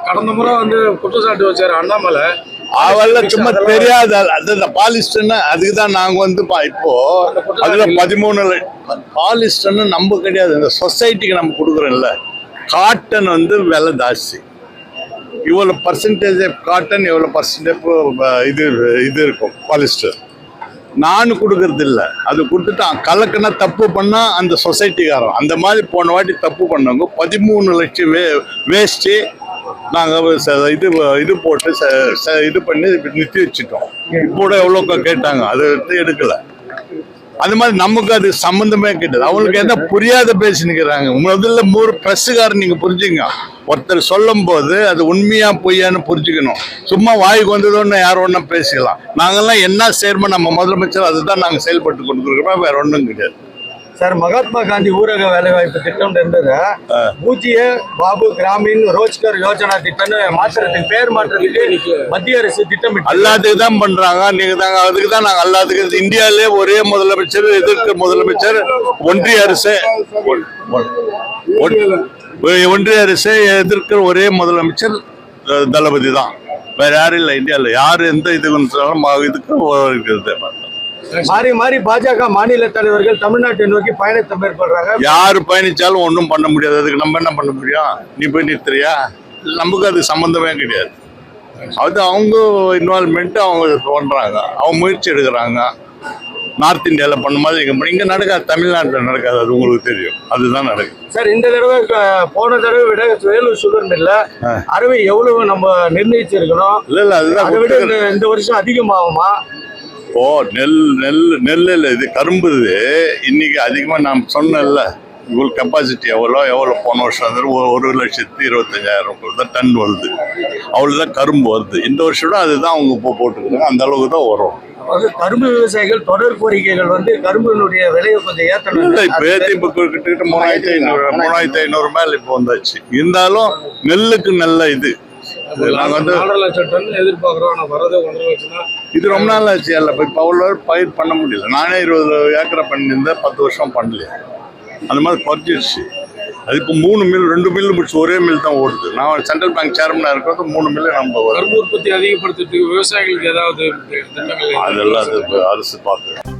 கடந்த முறை வந்து குற்றச்சாட்டு வச்சாரு அண்ணாமலை. அவெல்லாம் சும்மா தெரியாது. அது பாலிஸ்டர்னு அதுக்கு தான் நாங்கள் வந்து இப்போ அதுல 13 பாலிஸ்டர்னு நம்ம கிடையாது. இந்த சொசைட்டிக்கு நம்ம கொடுக்குறோம்ல, காட்டன் வந்து விலை ஜாஸ்தி. இவ்வளோ பர்சன்டேஜ் காட்டன், எவ்வளோ பர்சன்டேஜ் இது இது இருக்கும் பாலிஸ்டர். நானும் கொடுக்கறது இல்லை. அது கொடுத்துட்டான் கலக்குனா தப்பு பண்ணா அந்த சொசைட்டிக்காரன். அந்த மாதிரி போன வாட்டி தப்பு பண்ணவங்க 13 லட்சம் வேஸ்ட்டு நாங்கள் இது போட்டு இது பண்ணி நிறுத்தி வச்சுட்டோம். இப்போ எவ்வளோ கேட்டாங்க, அதை எடுக்கல. அது மாதிரி நமக்கு அது சம்மந்தமே கிடையாது. அவங்களுக்கு என்ன புரியாத பேசினுக்கிறாங்க. முதல்ல 3 பிரஸ்ஸுக்காரன் நீங்க புரிஞ்சுங்க. ஒருத்தர் சொல்லும் போது அது உண்மையா பொய்யான்னு புரிஞ்சுக்கணும். சும்மா வாய்க்கு வந்ததோன்னு யார் ஒன்றா பேசிக்கலாம். நாங்கெல்லாம் என்ன செய்யறோமோ நம்ம முதலமைச்சர் அதுதான் நாங்கள் செயல்பட்டு கொண்டிருக்கிறோம், வேற ஒன்றும் கிடையாது. சார், மகாத்மா காந்தி ஊரக வேலைவாய்ப்பு திட்டம் இருந்தது. பூஜ்ய பாபு கிராமின் ரோஜ்கர் யோஜனா திட்டம்னு மாற்றுறதுக்கு பேர் மாற்றுறதுக்கு மத்திய அரசு திட்டம் எல்லாத்துக்கு தான் பண்றாங்க. நீங்க தாங்க அதுக்கு தான் நாங்கள் எல்லாத்துக்கு இந்தியாவிலே ஒரே முதலமைச்சர், எதிர்க்கிற முதலமைச்சர் ஒன்றிய அரசு. ஒன்றிய அரசை எதிர்க்கிற ஒரே முதலமைச்சர் தளபதி தான், வேற யாரும் இல்லை. இந்தியாவில் யாரு எந்த இதுக்கு மாறி மாறி பாஜக மாநில தலைவர்கள் தமிழ்நாட்டை நோக்கி பயணத்தை மேற்கொள்றாங்க. யாரு பயணிச்சாலும் ஒன்றும் பண்ண முடியாது. அதுக்கு நம்ம என்ன பண்ண முடியும்? நீ போய் நிறுத்துறியா? நமக்கு அது சம்பந்தமே கிடையாது. அது அவங்க இன்வால்மெண்ட், அவங்க பண்றாங்க, அவங்க முயற்சி எடுக்கிறாங்க. நார்த் இந்தியாவில் பண்ண மாதிரி இங்கே நடக்காது, தமிழ்நாட்டில் நடக்காது. அது உங்களுக்கு தெரியும். அதுதான் நடக்குது. சார், இந்த தடவை போன தடவை விட வேலூர் சுகர் மில்ல அறுவை எவ்வளவு நம்ம நிர்ணயிச்சிருக்கணும்? இல்லை அதுதான் அதை விட இந்த வருஷம் அதிகமாகுமா? ஓ, நெல் இது கரும்பு. இது இன்னைக்கு அதிகமாக நான் சொன்னேன்ல, இவ்வளோ கெப்பாசிட்டி எவ்வளோ போன வருஷம் வந்து 1,25,000 தான் டன் வருது. அவ்வளோதான் கரும்பு வருது. இந்த வருஷம் அதுதான் அவங்க இப்போ போட்டுருக்காங்க. அந்த அளவுக்கு தான் வரும். கரும்பு விவசாயிகள் தொடர் கோரிக்கைகள் வந்து கரும்பினுடைய விலையை கொஞ்சம் ஏற்றணும். இல்லை, இப்போ ஏற்றி இப்போ கிட்டத்தட்ட 3,500 மேலே இப்போ வந்தாச்சு. இருந்தாலும் நெல்லுக்கு நல்ல இது. நாங்கள் வந்து 4 லட்சம் டன் எதிர்பார்க்குறோம். ஆனால் வரது 1.5 லட்சம். இது ரொம்ப நாள் ஆச்சு. இல்லை, இப்போ அவ்வளோ பயிர் பண்ண முடியல. நானே 20 ஏக்கரை பண்ணியிருந்தேன், 10 வருஷம் பண்ணலையே. அந்த மாதிரி குறைஞ்சிருச்சு. அது இப்போ 3 மில் 2 மில் முடிச்சு ஒரே மில் தான் ஓடுது. நான் சென்ட்ரல் பேங்க் சேர்மனாக இருக்கிறது 3 மில்லு நம்ம கரும்பு உற்பத்தி அதிகப்படுத்துறதுக்கு விவசாயிகளுக்கு ஏதாவது அதெல்லாம் அரசு பார்க்குறேன்.